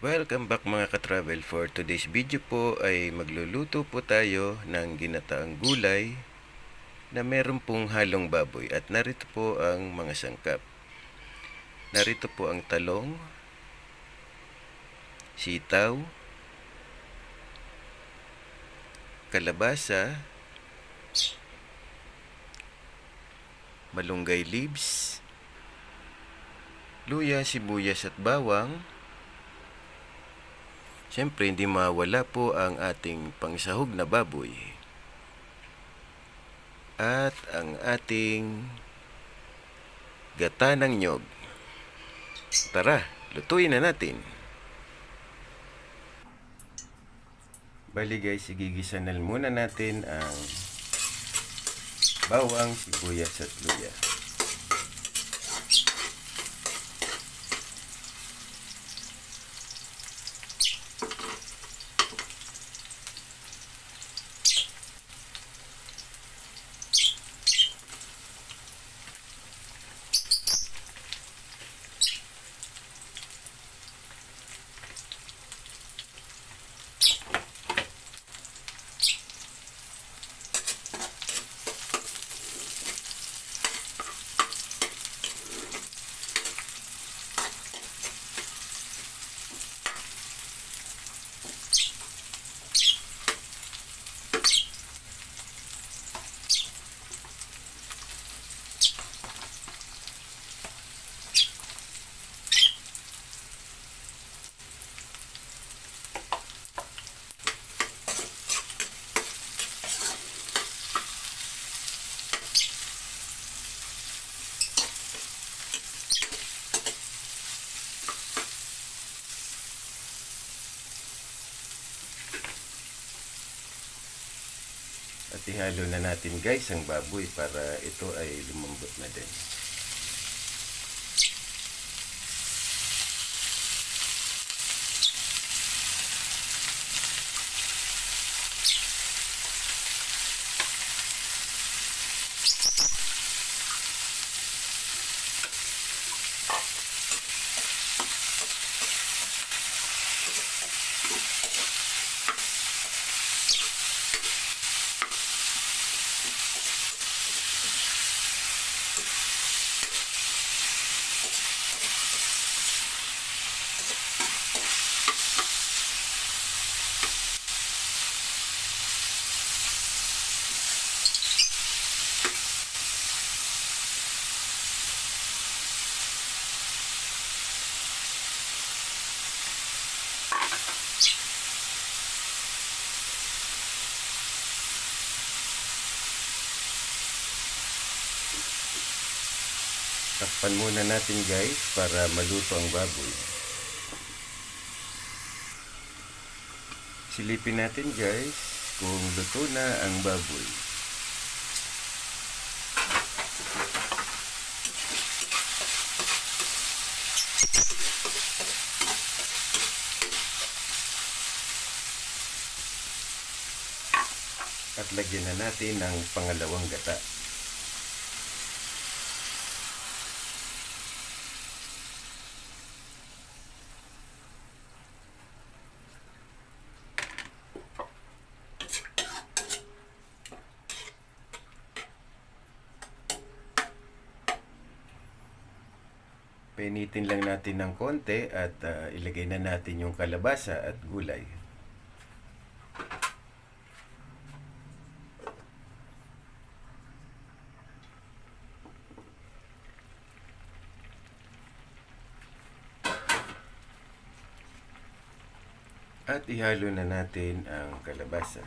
Welcome back mga ka-travel. For today's video po ay magluluto po tayo ng ginataang gulay na meron pong halong baboy. At narito po ang mga sangkap. Narito po ang talong, sitaw, kalabasa, malunggay leaves, luya, sibuyas at bawang. Siyempre, hindi mawala po ang ating pangsahog na baboy. At ang ating gata ng nyog. Tara, lutuin na natin. Bali guys, igigisa na muna natin ang bawang, sibuyas at luya. At ihalo na natin guys ang baboy para ito ay lumambot na din. Takpan muna natin guys para maluto ang baboy. Silipin natin guys kung luto na ang baboy. At lagyan na natin ng pangalawang gata. Painitin lang natin ng konti at ilagay na natin yung kalabasa at gulay. At ihalo na natin ang kalabasa.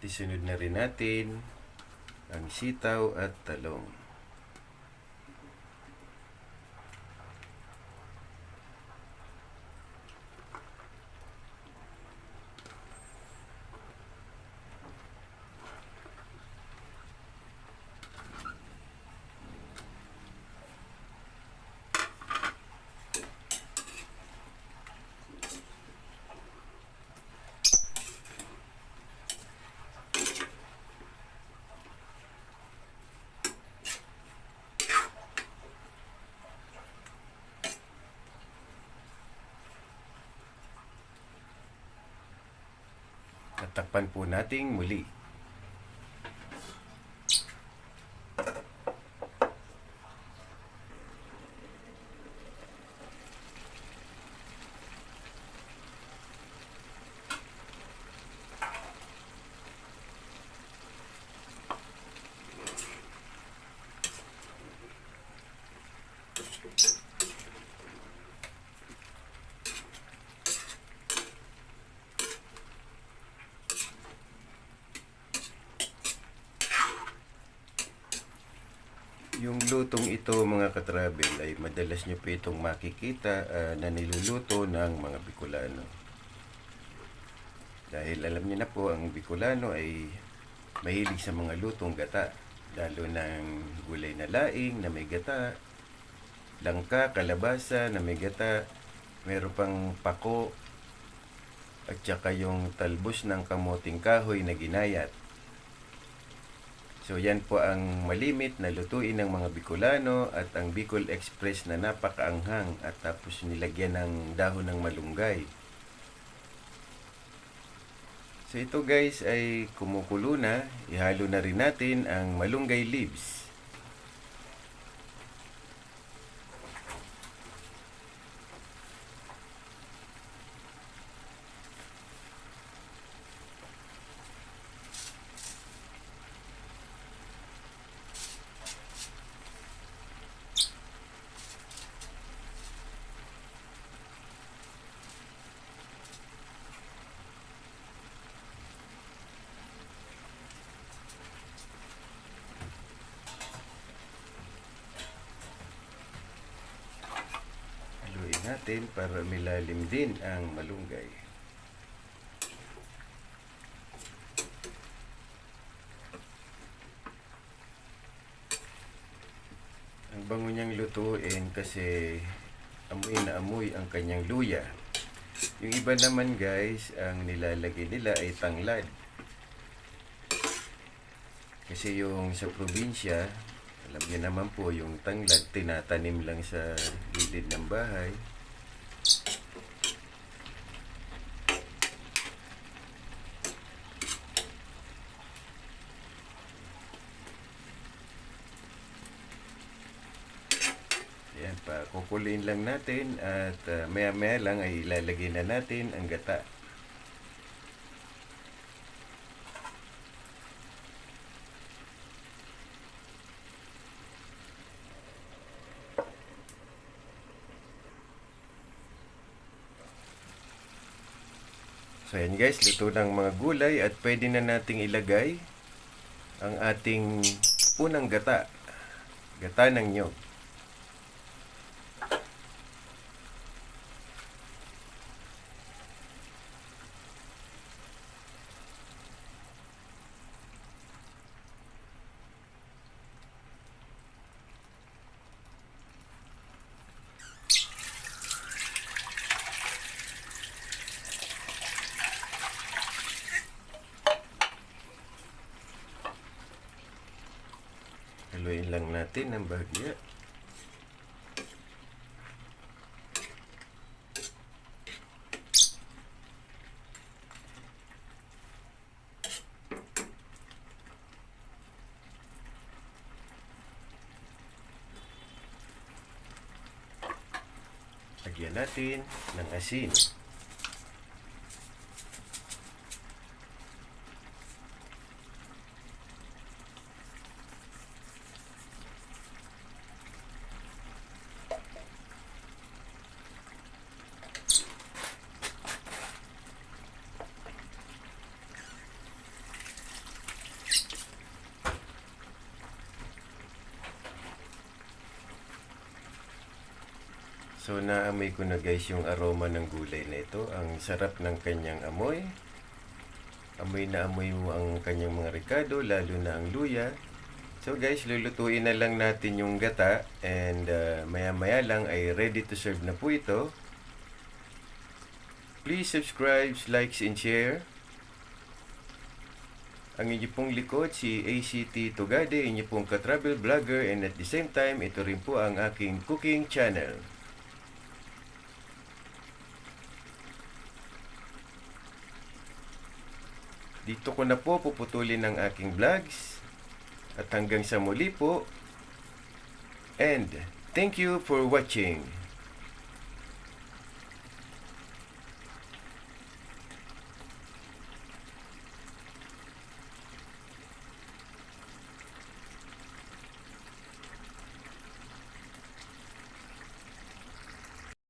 Isunod na rin natin ang sitaw at talong. At takpan po nating muli. Yung lutong ito mga katravel ay madalas nyo po itong makikita na niluluto ng mga Bicolano. Dahil alam niyo na po, ang Bicolano ay mahilig sa mga lutong gata. Lalo ng gulay na laing na may gata, langka, kalabasa na may gata, meron pang pako, at saka yung talbos ng kamuting kahoy na ginayat. So yan po ang malimit na lutuin ng mga Bicolano at ang Bicol Express na napakaanghang at tapos nilagyan ng dahon ng malunggay. So ito guys ay kumukulo na, ihalo na rin natin ang malunggay leaves. Natin para milalim din ang malunggay. Ang bango niyang lutuin kasi amoy na amoy ang kanyang luya. Yung iba naman guys, ang nilalagay nila ay tanglad. Kasi yung sa probinsya, alam niyo naman po, yung tanglad tinatanim lang sa gilid ng bahay. Ayan pa, kukuliin lang natin at maya-maya lang ay ilalagay na natin ang gata. So ayan guys, luto ng mga gulay at pwede na nating ilagay ang ating unang gata. Gata ng nyog. Haluin lang natin ng bahagya. Lagyan natin ng asin. So naamoy ko na guys yung aroma ng gulay na ito. Ang sarap ng kanyang amoy. Amoy na amoy mo ang kanyang mga rekado, lalo na ang luya. So guys, lulutuin na lang natin yung gata and maya maya lang ay ready to serve na po ito. Please subscribe, likes and share. Ang inyo pong likod, si ACT Tugade, inyo pong ka-travel vlogger, and at the same time, ito rin po ang aking cooking channel. Dito ko na po puputulin ang aking vlogs. At hanggang sa muli po. And thank you for watching.